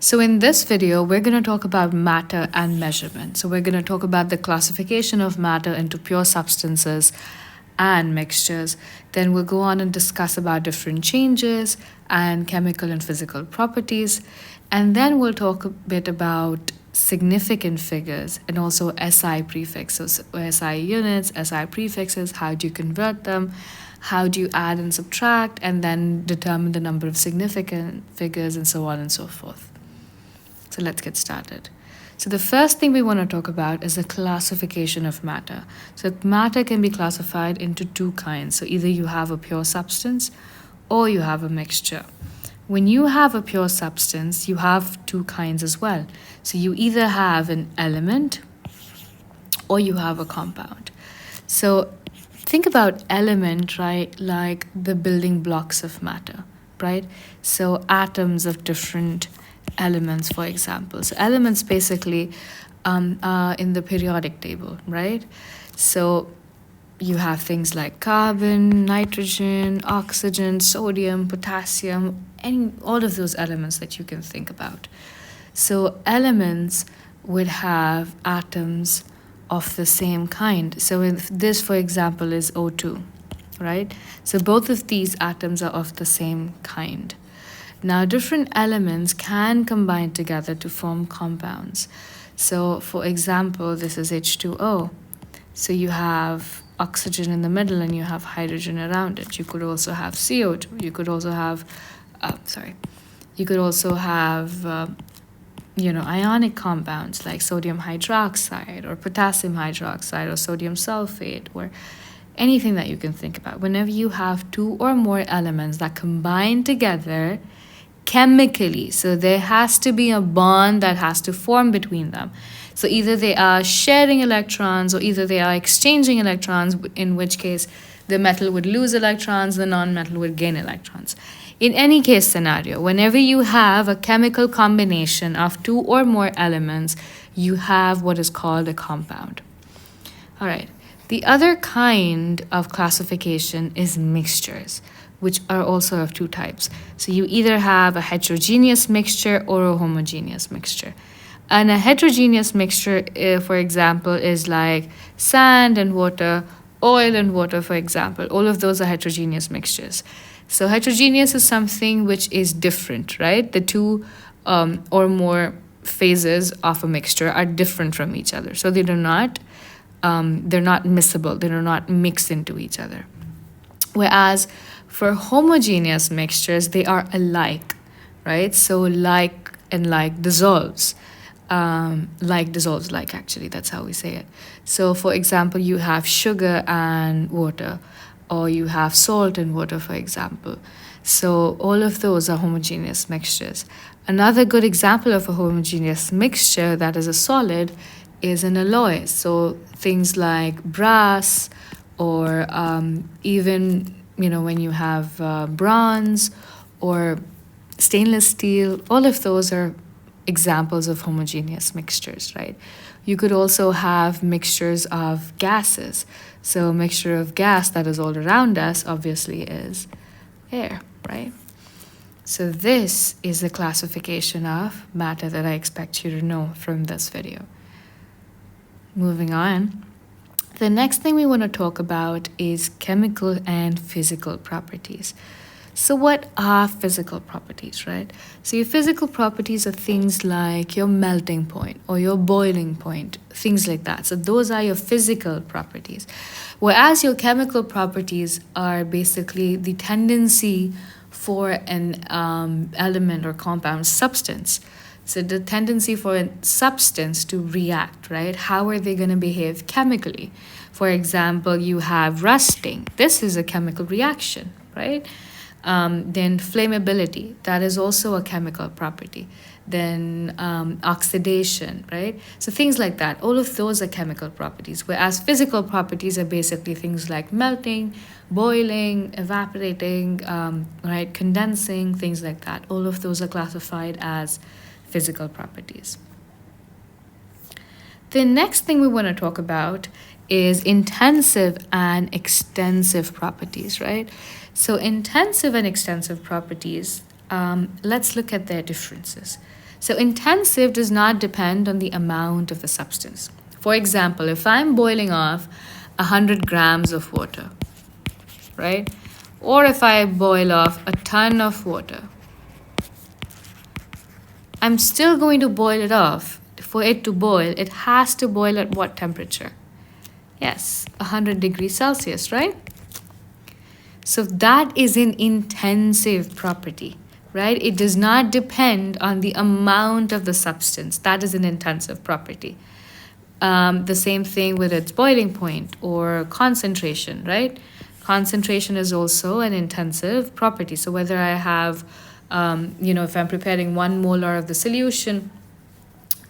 So in this video, we're going to talk about matter and measurement. So we're going to talk about the classification of matter into pure substances and mixtures. Then we'll go on and discuss about different changes and chemical and physical properties. And then we'll talk a bit about significant figures and also SI prefixes, so SI units, SI prefixes, how do you convert them, how do you add and subtract, and then determine the number of significant figures and so on and so forth. So let's get started. So the first thing we want to talk about is the classification of matter. So matter can be classified into two kinds. So either you have a pure substance or you have a mixture. When you have a pure substance, you have two kinds as well. So you either have an element or you have a compound. So think about element, right, like the building blocks of matter, right? So atoms of different elements, for example. So elements basically are in the periodic table, right? So you have things like carbon, nitrogen, oxygen, sodium, potassium, and all of those elements that you can think about. So elements would have atoms of the same kind. So if this, for example, is O2, right? So both of these atoms are of the same kind. Now, different elements can combine together to form compounds. So, for example, this is H2O. So you have oxygen in the middle and you have hydrogen around it. You could also have CO2. You could also have, ionic compounds like sodium hydroxide or potassium hydroxide or sodium sulfate or anything that you can think about. Whenever you have two or more elements that combine together chemically, so there has to be a bond that has to form between them. So either they are sharing electrons or either they are exchanging electrons, in which case the metal would lose electrons, the non-metal would gain electrons. In any case scenario, whenever you have a chemical combination of two or more elements, you have what is called a compound. All right. The other kind of classification is mixtures, which are also of two types. So you either have a heterogeneous mixture or a homogeneous mixture. And a heterogeneous mixture, for example, is like sand and water, oil and water, for example. All of those are heterogeneous mixtures. So heterogeneous is something which is different, right? The two or more phases of a mixture are different from each other. So they're not miscible, they do not mix into each other. Whereas for homogeneous mixtures, they are alike, right? So like and like dissolves. Like dissolves like, actually, that's how we say it. So for example, you have sugar and water, or you have salt and water, for example. So all of those are homogeneous mixtures. Another good example of a homogeneous mixture that is a solid is an alloy. So things like brass or even, when you have bronze or stainless steel, all of those are examples of homogeneous mixtures, right? You could also have mixtures of gases. So a mixture of gas that is all around us obviously is air, right? So this is the classification of matter that I expect you to know from this video. Moving on, the next thing we want to talk about is chemical and physical properties. So what are physical properties, right? So your physical properties are things like your melting point or your boiling point, things like that. So those are your physical properties. Whereas your chemical properties are basically the tendency for an element or compound substance. So the tendency for a substance to react, right? How are they going to behave chemically? For example, you have rusting. This is a chemical reaction, right? Then flammability, that is also a chemical property. Then oxidation, right? So things like that, all of those are chemical properties, whereas physical properties are basically things like melting, boiling, evaporating, right, condensing, things like that. All of those are classified as physical properties. The next thing we want to talk about is intensive and extensive properties, right? So intensive and extensive properties, let's look at their differences. So intensive does not depend on the amount of the substance. For example, if I'm boiling off 100 grams of water, right? Or if I boil off a ton of water, I'm still going to boil it off. For it to boil, it has to boil at what temperature? Yes, 100 degrees Celsius, right? So that is an intensive property, right? It does not depend on the amount of the substance. That is an intensive property. The same thing with its boiling point or concentration, right? Concentration is also an intensive property. So whether I have, if I'm preparing 1 molar of the solution,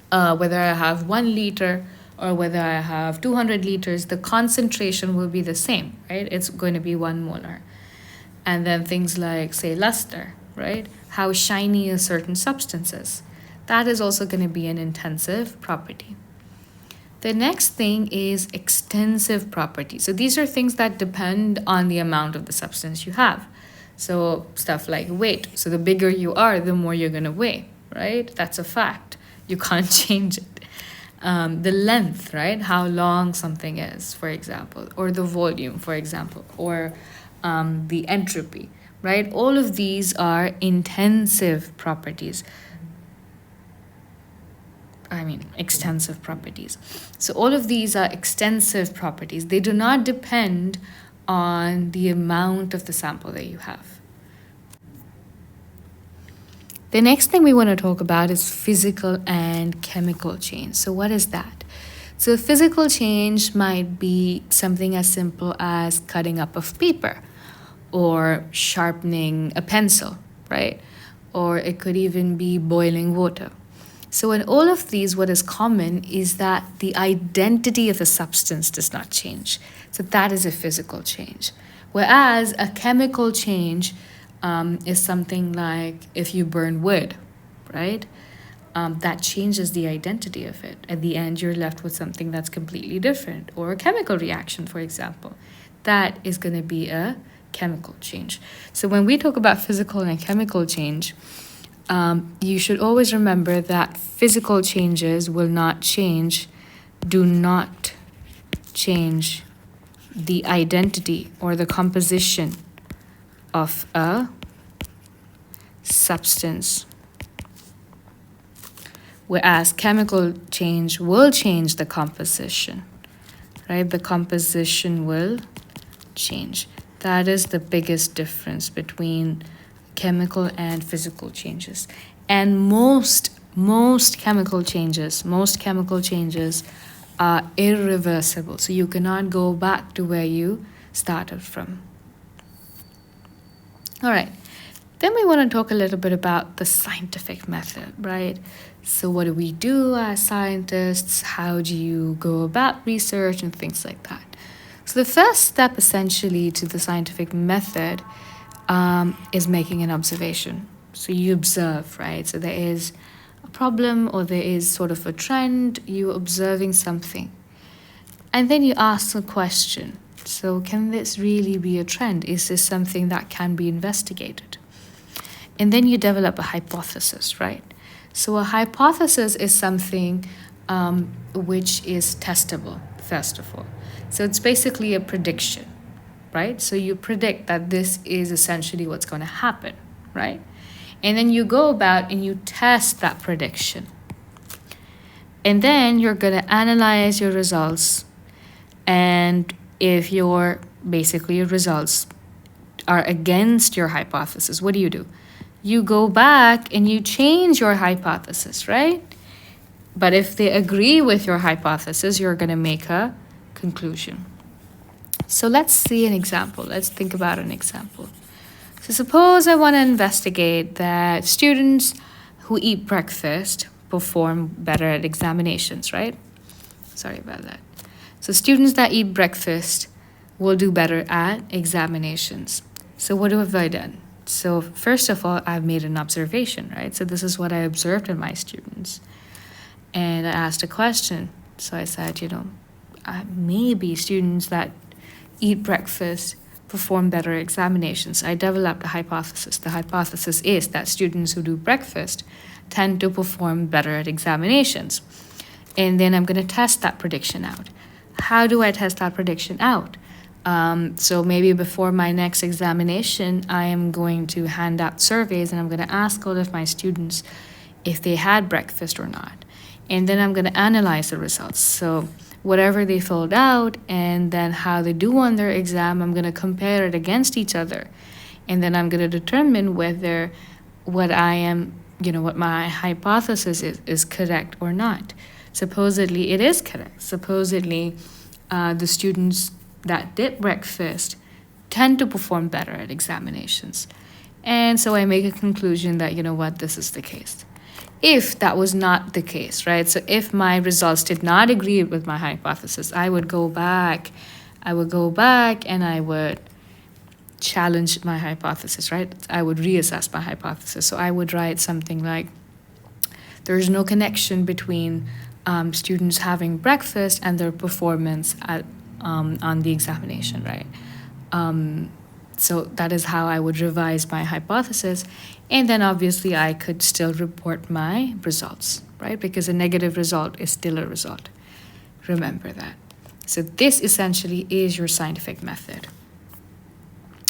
whether I have 1 liter or whether I have 200 liters, the concentration will be the same, right? It's going to be 1 molar. And then things like, say, luster, right? How shiny a certain substance is. That is also going to be an intensive property. The next thing is extensive properties. So these are things that depend on the amount of the substance you have. So stuff like weight. So the bigger you are, the more you're going to weigh, right? That's a fact. You can't change it. The length, right? How long something is, for example, or the volume, for example, or the entropy, right? All of these are intensive properties. Extensive properties. So all of these are extensive properties. They do not depend on the amount of the sample that you have. The next thing we want to talk about is physical and chemical change. So what is that? So physical change might be something as simple as cutting up of paper or sharpening a pencil, right? Or it could even be boiling water. So in all of these, what is common is that the identity of the substance does not change. So that is a physical change. Whereas a chemical change is something like if you burn wood, right? That changes the identity of it. At the end, you're left with something that's completely different. Or a chemical reaction, for example. That is going to be a chemical change. So when we talk about physical and chemical change, you should always remember that physical changes do not change the identity or the composition of a substance. Whereas chemical change will change the composition, right? The composition will change. That is the biggest difference between chemical and physical changes. And most chemical changes are irreversible. So you cannot go back to where you started from. All right. Then we want to talk a little bit about the scientific method, right? So what do we do as scientists? How do you go about research and things like that? So the first step essentially to the scientific method is making an observation. So you observe, right? So there is a problem or there is sort of a trend, you're observing something. And then you ask a question. So can this really be a trend? Is this something that can be investigated? And then you develop a hypothesis, right? So a hypothesis is something which is testable, first of all. So it's basically a prediction, right? So you predict that this is essentially what's going to happen, right? And then you go about and you test that prediction. And then you're going to analyze your results. And if your results are against your hypothesis, what do? You go back and you change your hypothesis, right? But if they agree with your hypothesis, you're going to make a conclusion. So let's see an example. Let's think about an example. So suppose I want to investigate that students who eat breakfast perform better at examinations, right? Sorry about that. So students that eat breakfast will do better at examinations. So what have I done? So first of all, I've made an observation, right? So this is what I observed in my students. And I asked a question. So I said, maybe students that eat breakfast perform better examinations. I developed a hypothesis. The hypothesis is that students who do breakfast tend to perform better at examinations. And then I'm going to test that prediction out. How do I test that prediction out? So maybe before my next examination, I am going to hand out surveys and I'm going to ask all of my students if they had breakfast or not. And then I'm going to analyze the results. So whatever they filled out and then how they do on their exam, I'm going to compare it against each other. And then I'm going to determine whether what my hypothesis is correct or not. Supposedly it is correct. Supposedly the students that did breakfast tend to perform better at examinations. And so I make a conclusion that, this is the case. If that was not the case, right? So if my results did not agree with my hypothesis, I would go back and I would challenge my hypothesis, right? I would reassess my hypothesis. So I would write something like, there's no connection between students having breakfast and their performance on the examination, right? So that is how I would revise my hypothesis. And then obviously I could still report my results, right? Because a negative result is still a result. Remember that. So this essentially is your scientific method.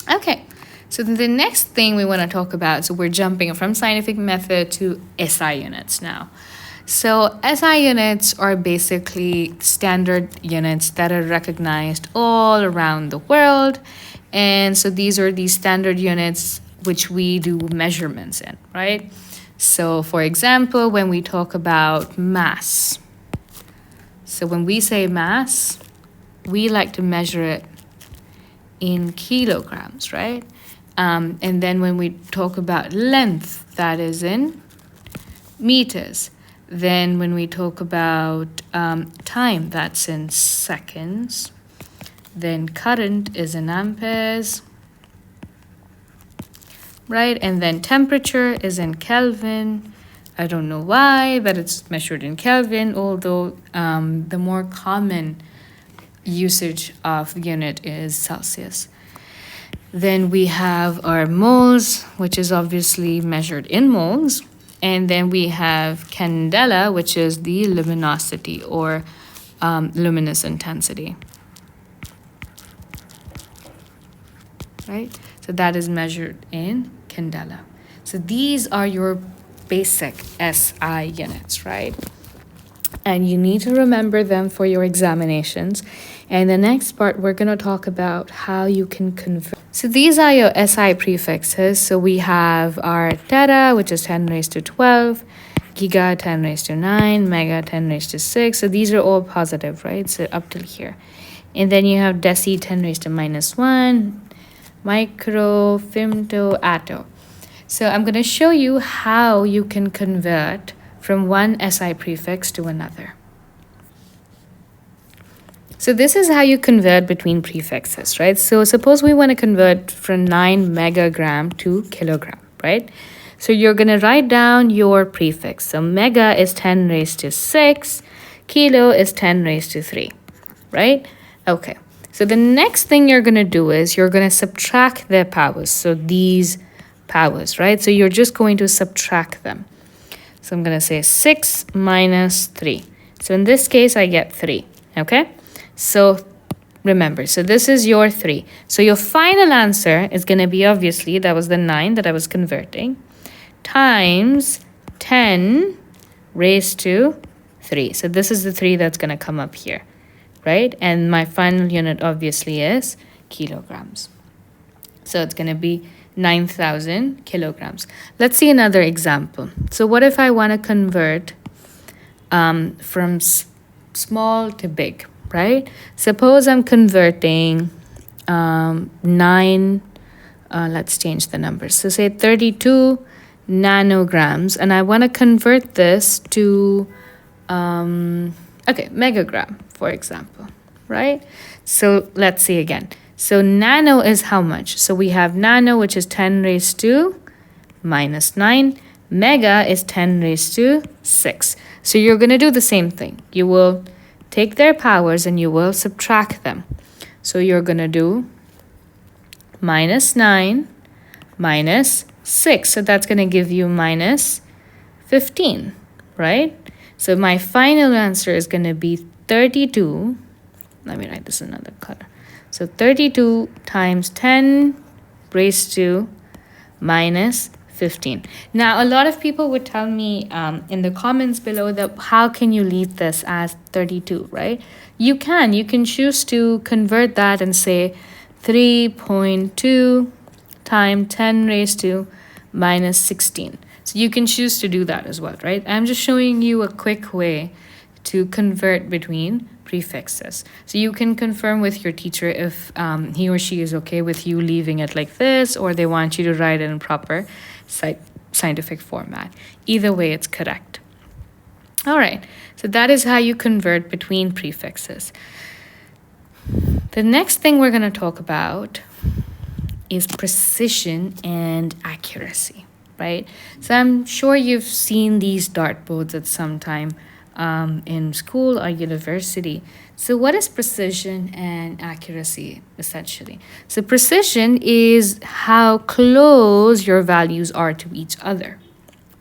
Okay, so the next thing we want to talk about, so we're jumping from scientific method to SI units now. So SI units are basically standard units that are recognized all around the world. And so these are the standard units which we do measurements in, right? So for example, when we talk about mass, so when we say mass, we like to measure it in kilograms, right? And then when we talk about length, that is in meters. Then when we talk about time, that's in seconds. Then current is in amperes, right? And then temperature is in Kelvin. I don't know why, but it's measured in Kelvin, although the more common usage of the unit is Celsius. Then we have our moles, which is obviously measured in moles. And then we have candela, which is the luminosity or luminous intensity. Right? So that is measured in candela. So these are your basic SI units, right? And you need to remember them for your examinations. And the next part, we're going to talk about how you can convert. So these are your SI prefixes. So we have our tera, which is 10 raised to 12, giga, 10 raised to 9, mega, 10 raised to 6. So these are all positive, right? So up till here. And then you have deci, 10 raised to minus 1, micro, femto, atto. So I'm going to show you how you can convert from one SI prefix to another. So this is how you convert between prefixes, right? So suppose we want to convert from 9 megagram to kilogram, right? So you're going to write down your prefix. So mega is 10 raised to 6, kilo is 10 raised to 3, right? Okay. So the next thing you're going to do is you're going to subtract their powers. So these powers, right? So you're just going to subtract them. So I'm going to say 6 minus 3. So in this case, I get 3, okay? So remember, so this is your 3. So your final answer is going to be, obviously, that was the 9 that I was converting, times 10 raised to 3. So this is the 3 that's going to come up here, right? And my final unit, obviously, is kilograms. So it's going to be 9,000 kilograms. Let's see another example. So what if I want to convert from small to big, right? Suppose I'm converting 9, let's change the numbers. So say 32 nanograms, and I want to convert this to, megagram, for example, right? So let's see again. So nano is how much? So we have nano, which is 10 raised to minus 9. Mega is 10 raised to 6. So you're going to do the same thing. You will take their powers and you will subtract them. So you're going to do minus 9 minus 6. So that's going to give you minus 15, right? So my final answer is going to be 32. Let me write this in another color. So 32 times 10 raised to minus 15. Now, a lot of people would tell me in the comments below that how can you leave this as 32, right? You can choose to convert that and say 3.2 times 10 raised to minus 16. So you can choose to do that as well, right? I'm just showing you a quick way to convert between prefixes. So you can confirm with your teacher if he or she is okay with you leaving it like this, or they want you to write it in proper scientific format. Either way, it's correct. All right, so that is how you convert between prefixes. The next thing we're going to talk about is precision and accuracy, right? So I'm sure you've seen these dartboards at some time in school or university. So what is precision and accuracy, essentially? So precision is how close your values are to each other,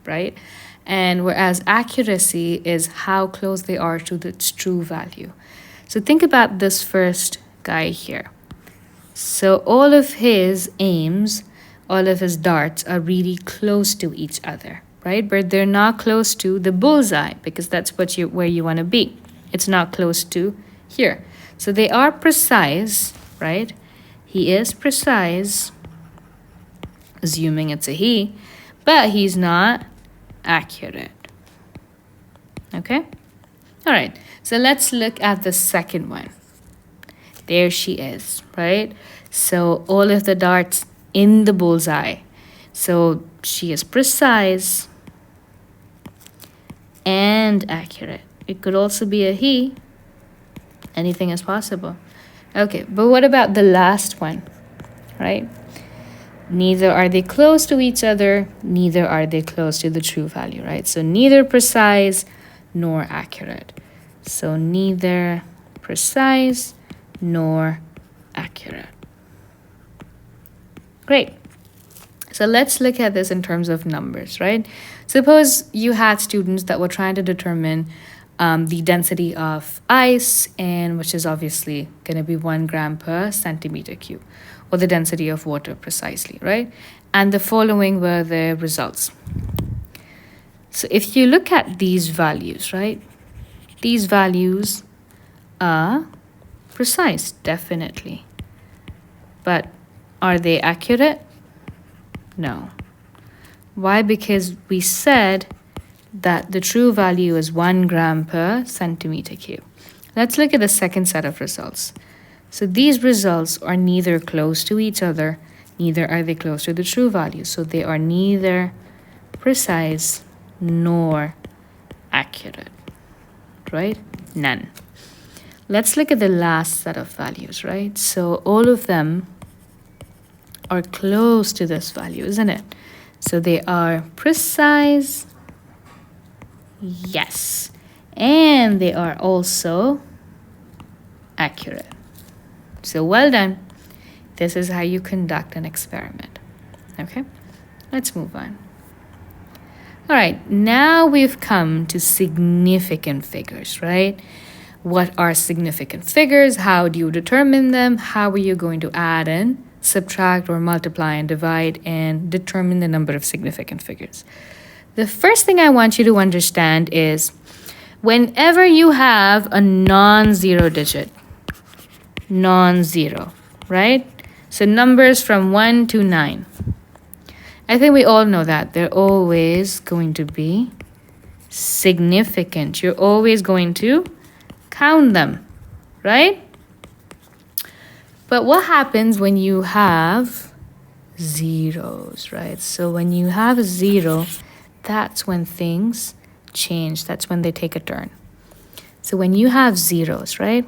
right? And whereas accuracy is how close they are to its true value. So think about this first guy here. So all of his aims, all of his darts are really close to each other, right? But they're not close to the bullseye, because that's where you want to be. It's not close to here. So they are precise, right? He is precise, assuming it's a he, but he's not accurate. Okay? All right. So let's look at the second one. There she is, right? So all of the darts in the bullseye. So she is precise and accurate. It could also be a he. Anything is possible. Okay, but what about the last one, right? Neither are they close to each other, neither are they close to the true value, right? So neither precise nor accurate. So neither precise nor accurate. Great. So let's look at this in terms of numbers, right? Suppose you had students that were trying to determine the density of ice, and which is obviously going to be 1 gram per centimeter cube, or the density of water precisely, right? And the following were the results. So if you look at these values, right? These values are precise, definitely. But are they accurate? No. Why? Because we said that the true value is 1 gram per centimeter cube. Let's look at the second set of results. So these results are neither close to each other, neither are they close to the true value. So they are neither precise nor accurate, right? None. Let's look at the last set of values, right? So all of them are close to this value, isn't it? So they are precise, yes, and they are also accurate. So well done. This is how you conduct an experiment. Okay, let's move on. All right, now we've come to significant figures, right? What are significant figures? How do you determine them? How are you going to add and subtract or multiply and divide and determine the number of significant figures? The first thing I want you to understand is whenever you have a non-zero digit, non-zero, right? So numbers from 1 to 9. I think we all know that they're always going to be significant. You're always going to count them, right? But what happens when you have zeros, right? So when you have a zero, that's when things change. That's when they take a turn. So when you have zeros, right?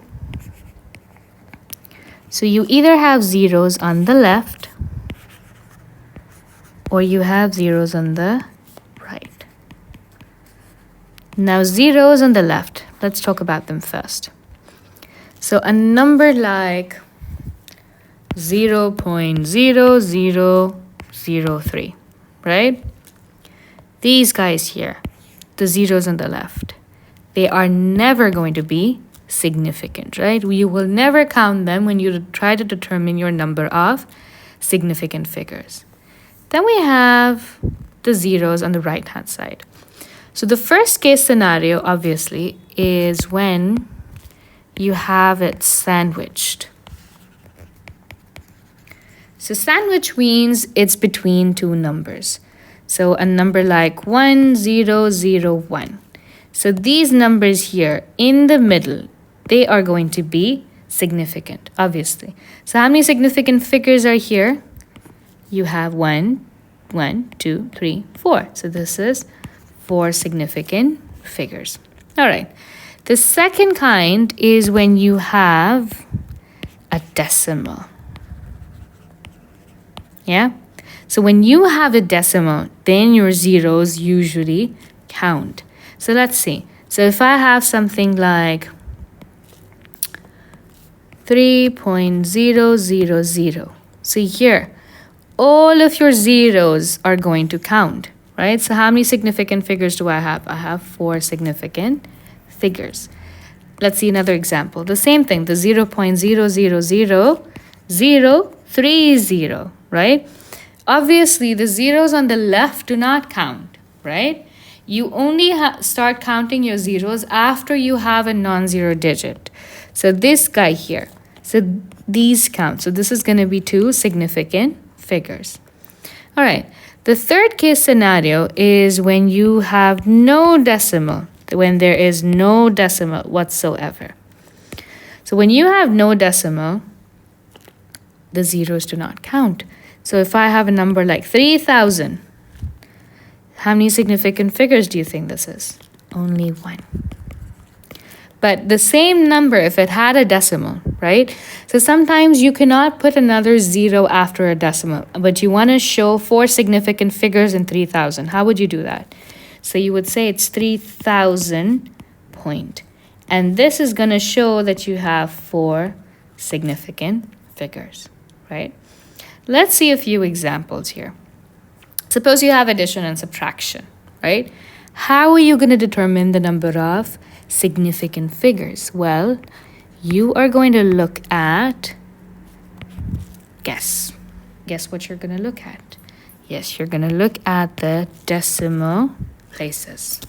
So you either have zeros on the left or you have zeros on the right. Now zeros on the left, let's talk about them first. So a number like 0.0003, right? These guys here, the zeros on the left, they are never going to be significant, right? You will never count them when you try to determine your number of significant figures. Then we have the zeros on the right-hand side. So the first case scenario, obviously, is when you have it sandwiched. So sandwich means it's between two numbers. So a number like 1, 0, 0, 1. So these numbers here in the middle, they are going to be significant, obviously. So how many significant figures are here? You have 1, 2, 3, 4. So this is 4 significant figures. All right. The second kind is when you have a decimal. Yeah? So when you have a decimal, then your zeros usually count. So let's see. So if I have something like 3.000, so here, all of your zeros are going to count, right? So how many significant figures do I have? I have 4 significant figures. Let's see another example. The same thing, the 0.000030, right? Obviously, the zeros on the left do not count, right? You only start counting your zeros after you have a non-zero digit. So this guy here, so these count. So this is going to be 2 significant figures. All right. The third case scenario is when you have no decimal, when there is no decimal whatsoever. So when you have no decimal, the zeros do not count. So if I have a number like 3,000, how many significant figures do you think this is? Only 1. But the same number, if it had a decimal, right? So sometimes you cannot put another 0 after a decimal, but you want to show 4 significant figures in 3,000. How would you do that? So you would say it's 3,000 point. And this is going to show that you have 4 significant figures, right? Let's see a few examples here. Suppose you have addition and subtraction, right? How are you going to determine the number of significant figures? Well, you are going to look at, guess what you're going to look at. Yes, you're going to look at the decimal places.